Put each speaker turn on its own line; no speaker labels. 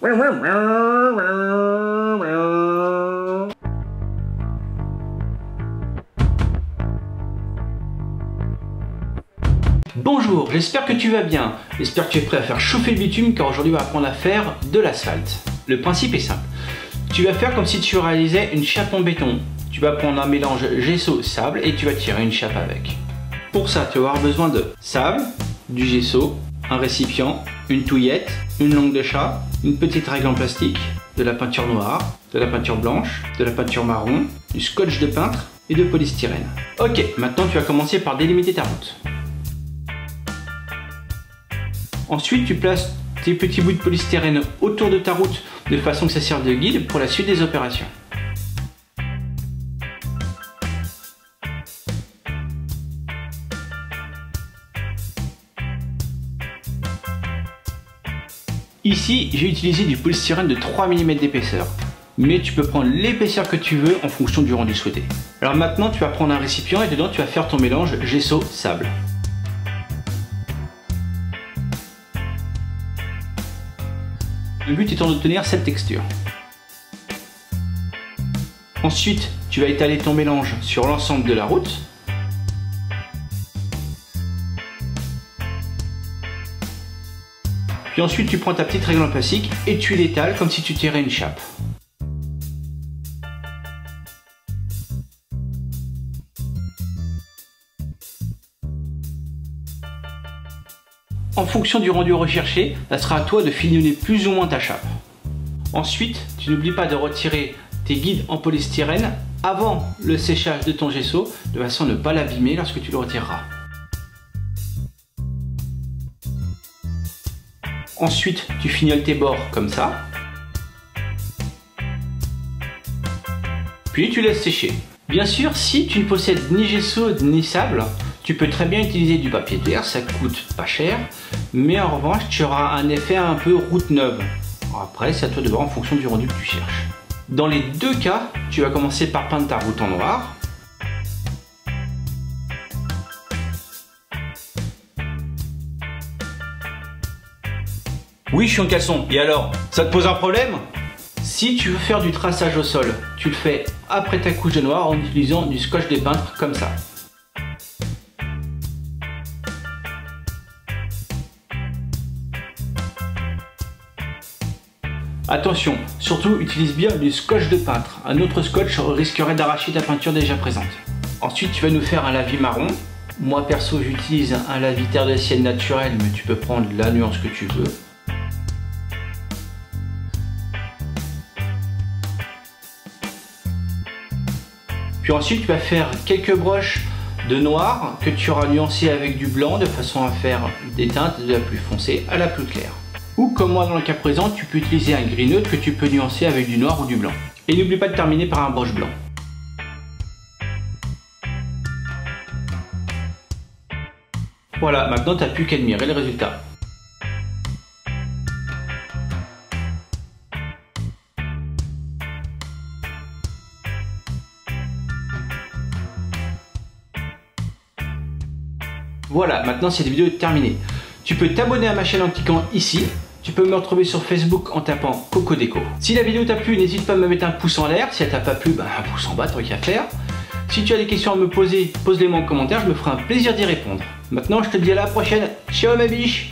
Bonjour, j'espère que tu vas bien. J'espère que tu es prêt à faire chauffer le bitume car aujourd'hui on va apprendre à faire de l'asphalte. Le principe est simple. Tu vas faire comme si tu réalisais une chape en béton. Tu vas prendre un mélange gesso-sable et tu vas tirer une chape avec. Pour ça, tu vas avoir besoin de sable, du gesso, un récipient, une touillette, une langue de chat, une petite règle en plastique, de la peinture noire, de la peinture blanche, de la peinture marron, du scotch de peintre et de polystyrène. Ok, maintenant tu vas commencer par délimiter ta route. Ensuite, tu places tes petits bouts de polystyrène autour de ta route de façon que ça serve de guide pour la suite des opérations. Ici, j'ai utilisé du polystyrène de 3 mm d'épaisseur, mais tu peux prendre l'épaisseur que tu veux en fonction du rendu souhaité. Alors maintenant, tu vas prendre un récipient et dedans, tu vas faire ton mélange gesso-sable. Le but étant d'obtenir cette texture. Ensuite, tu vas étaler ton mélange sur l'ensemble de la route. Puis ensuite, tu prends ta petite règle en plastique et tu l'étales comme si tu tirais une chape. En fonction du rendu recherché, ça sera à toi de finitionner plus ou moins ta chape. Ensuite, tu n'oublies pas de retirer tes guides en polystyrène avant le séchage de ton gesso, de façon à ne pas l'abîmer lorsque tu le retireras. Ensuite, tu fignoles tes bords comme ça. Puis tu laisses sécher. Bien sûr, si tu ne possèdes ni gesso ni sable, tu peux très bien utiliser du papier de verre, ça coûte pas cher, mais en revanche tu auras un effet un peu route neuve. Après c'est à toi de voir en fonction du rendu que tu cherches. Dans les deux cas, tu vas commencer par peindre ta route en noir. Oui, je suis en caleçon, et alors, ça te pose un problème? Si tu veux faire du traçage au sol, tu le fais après ta couche de noir en utilisant du scotch de peintre comme ça. Attention, surtout utilise bien du scotch de peintre. Un autre scotch risquerait d'arracher ta peinture déjà présente. Ensuite, tu vas nous faire un lavis marron. Moi perso, j'utilise un lavis terre de sienne naturel, mais tu peux prendre la nuance que tu veux. Puis ensuite, tu vas faire quelques brushes de noir que tu auras nuancé avec du blanc de façon à faire des teintes de la plus foncée à la plus claire. Ou comme moi dans le cas présent, tu peux utiliser un gris neutre que tu peux nuancer avec du noir ou du blanc. Et n'oublie pas de terminer par un brush blanc. Voilà, maintenant tu n'as plus qu'à admirer le résultat. Voilà, maintenant cette vidéo est terminée. Tu peux t'abonner à ma chaîne en cliquant ici. Tu peux me retrouver sur Facebook en tapant Coco Déco. Si la vidéo t'a plu, n'hésite pas à me mettre un pouce en l'air. Si elle t'a pas plu, un pouce en bas, tant qu'à faire. Si tu as des questions à me poser, pose-les-moi en commentaire, je me ferai un plaisir d'y répondre. Maintenant, je te dis à la prochaine. Ciao ma biche!